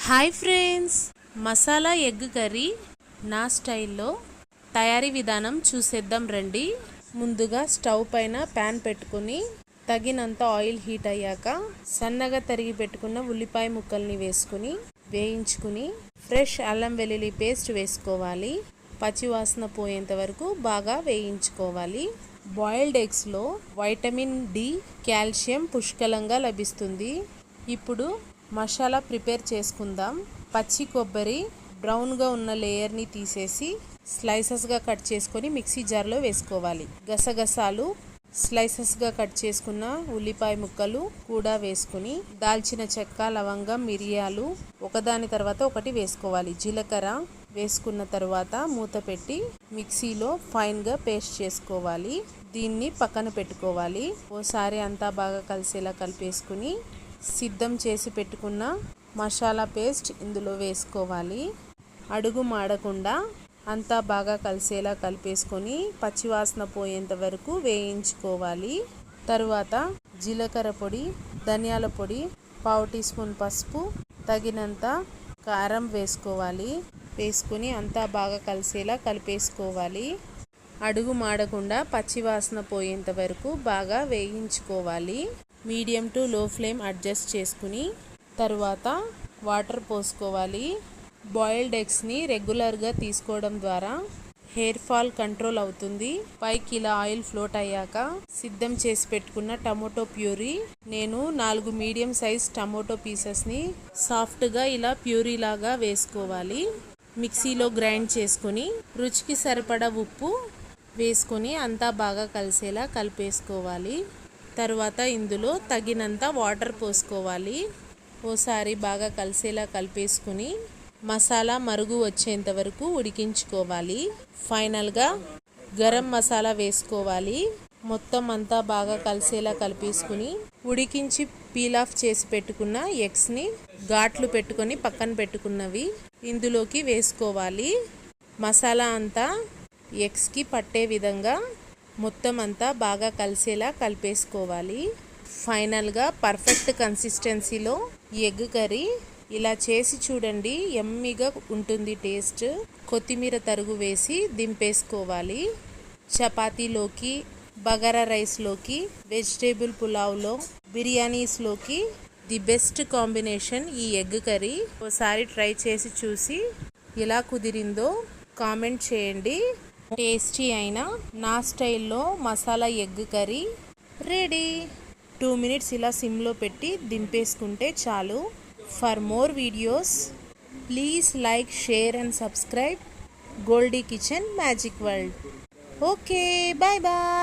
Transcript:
Hi friends, masala egg curry నా స్టైల్లో తయారీ విధానం చూసేద్దాం రండి. ముందుగా స్టవ్ పైన ప్యాన్ పెట్టుకుని తగినంత ఆయిల్ హీట్ అయ్యాక సన్నగా తరిగి పెట్టుకున్న ఉల్లిపాయ ముక్కల్ని వేసుకుని వేయించుకుని ఫ్రెష్ అల్లం వెల్లుల్లి పేస్ట్ వేసుకోవాలి. పచ్చివాసన పోయేంత వరకు బాగా వేయించుకోవాలి. బాయిల్డ్ ఎగ్స్లో వైటమిన్ డి, కాల్షియం పుష్కలంగా లభిస్తుంది. ఇప్పుడు మసాలా ప్రిపేర్ చేసుకుందాం. పచ్చి కొబ్బరి బ్రౌన్గా ఉన్న లేయర్ని తీసేసి స్లైసెస్గా కట్ చేసుకొని మిక్సీ జార్లో వేసుకోవాలి. గసగసాలు, స్లైసెస్గా కట్ చేసుకున్న ఉల్లిపాయ ముక్కలు కూడా వేసుకుని దాల్చిన చెక్క, లవంగం, మిరియాలు ఒకదాని తర్వాత ఒకటి వేసుకోవాలి. జీలకర్ర వేసుకున్న తర్వాత మూత పెట్టి మిక్సీలో ఫైన్గా పేస్ట్ చేసుకోవాలి. దీన్ని పక్కన పెట్టుకోవాలి. ఓసారి అంతా బాగా కలిసేలా కలిపేసుకుని సిద్ధం చేసి పెట్టుకున్న మసాలా పేస్ట్ ఇందులో వేసుకోవాలి. అడుగు మాడకుండా అంతా బాగా కలిసేలా కలిపేసుకొని పచ్చివాసన పోయేంత వరకు వేయించుకోవాలి. తరువాత జీలకర్ర పొడి, ధనియాల పొడి, పావు టీ స్పూన్ పసుపు, తగినంత కారం వేసుకోవాలి. వేసుకుని అంతా బాగా కలిసేలా కలిపేసుకోవాలి. అడుగు మాడకుండా పచ్చివాసన పోయేంత వరకు బాగా వేయించుకోవాలి. మీడియం టు లో ఫ్లేమ్ అడ్జస్ట్ చేసుకుని తరువాత వాటర్ పోసుకోవాలి. బాయిల్డ్ ఎగ్స్ని రెగ్యులర్గా తీసుకోవడం ద్వారా హెయిర్ ఫాల్ కంట్రోల్ అవుతుంది. పైకి ఇలా ఆయిల్ ఫ్లోట్ అయ్యాక సిద్ధం చేసి పెట్టుకున్న టమోటో ప్యూరీ, నేను 4 మీడియం సైజ్ టమోటో పీసెస్ని సాఫ్ట్గా ఇలా ప్యూరీ లాగా వేసుకోవాలి. మిక్సీలో గ్రైండ్ చేసుకుని రుచికి సరిపడా ఉప్పు వేసుకొని అంతా బాగా కలిసేలా కలిపేసుకోవాలి. తరువాత ఇందులో తగినంత వాటర్ పోసుకోవాలి. ఓసారి బాగా కలిసేలా కలిపేసుకుని మసాలా మరుగు వచ్చేంత వరకు ఉడికించుకోవాలి. ఫైనల్గా గరం మసాలా వేసుకోవాలి. మొత్తం అంతా బాగా కలిసేలా కలిపేసుకుని ఉడికించి పీల్ ఆఫ్ చేసి పెట్టుకున్న ఎగ్స్ని ఘాట్లు పెట్టుకొని పక్కన పెట్టుకున్నవి ఇందులోకి వేసుకోవాలి. మసాలా అంతా ఎగ్స్కి పట్టే విధంగా మొత్తం అంతా బాగా కలిసేలా కలిపేసుకోవాలి. ఫైనల్గా పర్ఫెక్ట్ కన్సిస్టెన్సీలో ఎగ్ కర్రీ ఇలా చేసి చూడండి. యమ్మీగా ఉంటుంది టేస్ట్. కొత్తిమీర తరుగు వేసి దింపేసుకోవాలి. చపాతీలోకి, బగారా రైస్లోకి, వెజిటేబుల్ పులావ్లో, బిర్యానీస్లోకి ది బెస్ట్ కాంబినేషన్ ఈ ఎగ్ కర్రీ. ఒకసారి ట్రై చేసి చూసి ఎలా కుదిరిందో కామెంట్ చేయండి. టేస్టీ అయిన నా స్టైల్లో masala egg curry ready. 2 minutes ఇలా సిమ్లో పెట్టి దింపేసుకుంటే చాలు. For more videos please like, share and subscribe Goldie kitchen magic world. Okay, bye bye.